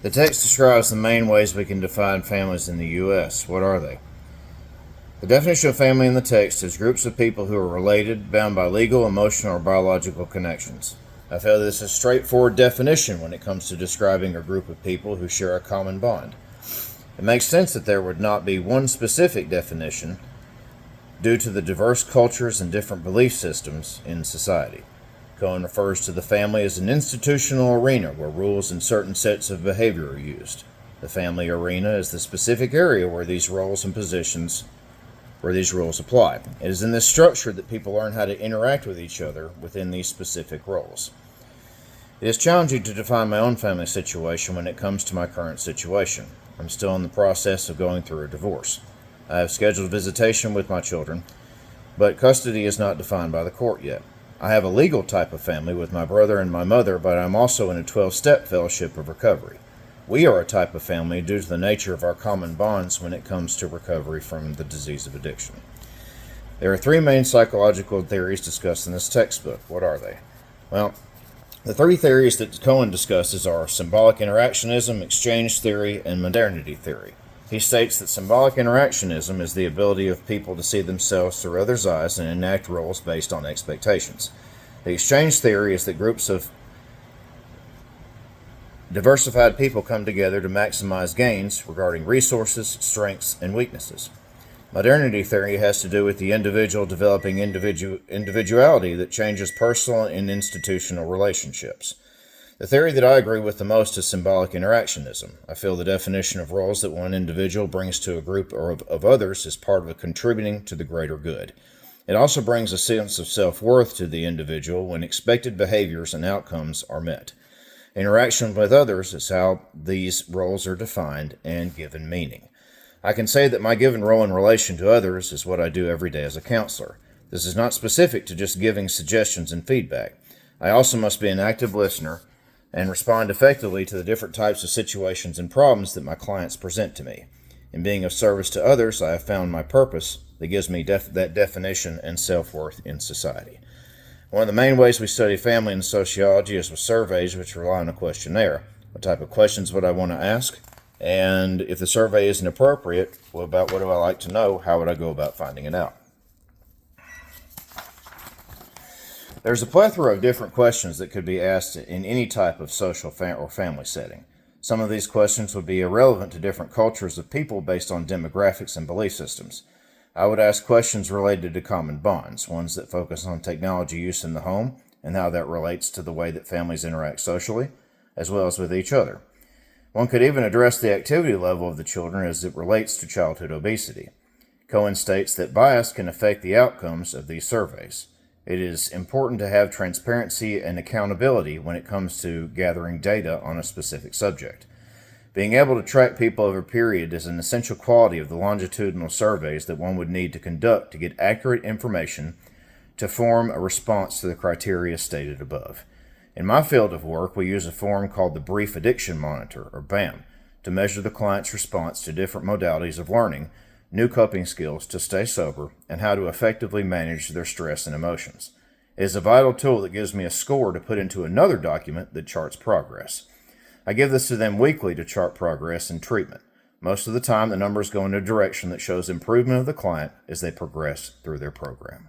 The text describes the main ways we can define families in the U.S. What are they? The definition of family in the text is groups of people who are related, bound by legal, emotional, or biological connections. I feel this is a straightforward definition when it comes to describing a group of people who share a common bond. It makes sense that there would not be one specific definition due to the diverse cultures and different belief systems in society. Cohen refers to the family as an institutional arena where rules and certain sets of behavior are used. The family arena is the specific area where these roles and positions where these rules apply. It is in this structure that people learn how to interact with each other within these specific roles. It is challenging to define my own family situation when it comes to my current situation. I'm still in the process of going through a divorce. I have scheduled visitation with my children, but custody is not defined by the court yet. I have a legal type of family with my brother and my mother, but I'm also in a 12-step fellowship of recovery. We are a type of family due to the nature of our common bonds when it comes to recovery from the disease of addiction. There are three main psychological theories discussed in this textbook. What are they? Well, the three theories that Cohen discusses are symbolic interactionism, exchange theory, and modernity theory. He states that symbolic interactionism is the ability of people to see themselves through others' eyes and enact roles based on expectations. The exchange theory is that groups of diversified people come together to maximize gains regarding resources, strengths, and weaknesses. Modernity theory has to do with the individual developing individuality that changes personal and institutional relationships. The theory that I agree with the most is symbolic interactionism. I feel the definition of roles that one individual brings to a group of others is part of contributing to the greater good. It also brings a sense of self-worth to the individual when expected behaviors and outcomes are met. Interaction with others is how these roles are defined and given meaning. I can say that my given role in relation to others is what I do every day as a counselor. This is not specific to just giving suggestions and feedback. I also must be an active listener and respond effectively to the different types of situations and problems that my clients present to me. In being of service to others, I have found my purpose that gives me that definition and self-worth in society. One of the main ways we study family in sociology is with surveys which rely on a questionnaire. What type of questions would I want to ask? And if the survey isn't appropriate, about what do I like to know? How would I go about finding it out? There's a plethora of different questions that could be asked in any type of social or family setting. Some of these questions would be irrelevant to different cultures of people based on demographics and belief systems. I would ask questions related to common bonds, ones that focus on technology use in the home and how that relates to the way that families interact socially, as well as with each other. One could even address the activity level of the children as it relates to childhood obesity. Cohen states that bias can affect the outcomes of these surveys. It is important to have transparency and accountability when it comes to gathering data on a specific subject. Being able to track people over a period is an essential quality of the longitudinal surveys that one would need to conduct to get accurate information to form a response to the criteria stated above. In my field of work, we use a form called the Brief Addiction Monitor, or BAM, to measure the client's response to different modalities of learning, new coping skills to stay sober, and how to effectively manage their stress and emotions. It is a vital tool that gives me a score to put into another document that charts progress. I give this to them weekly to chart progress and treatment. Most of the time, the numbers go in a direction that shows improvement of the client as they progress through their program.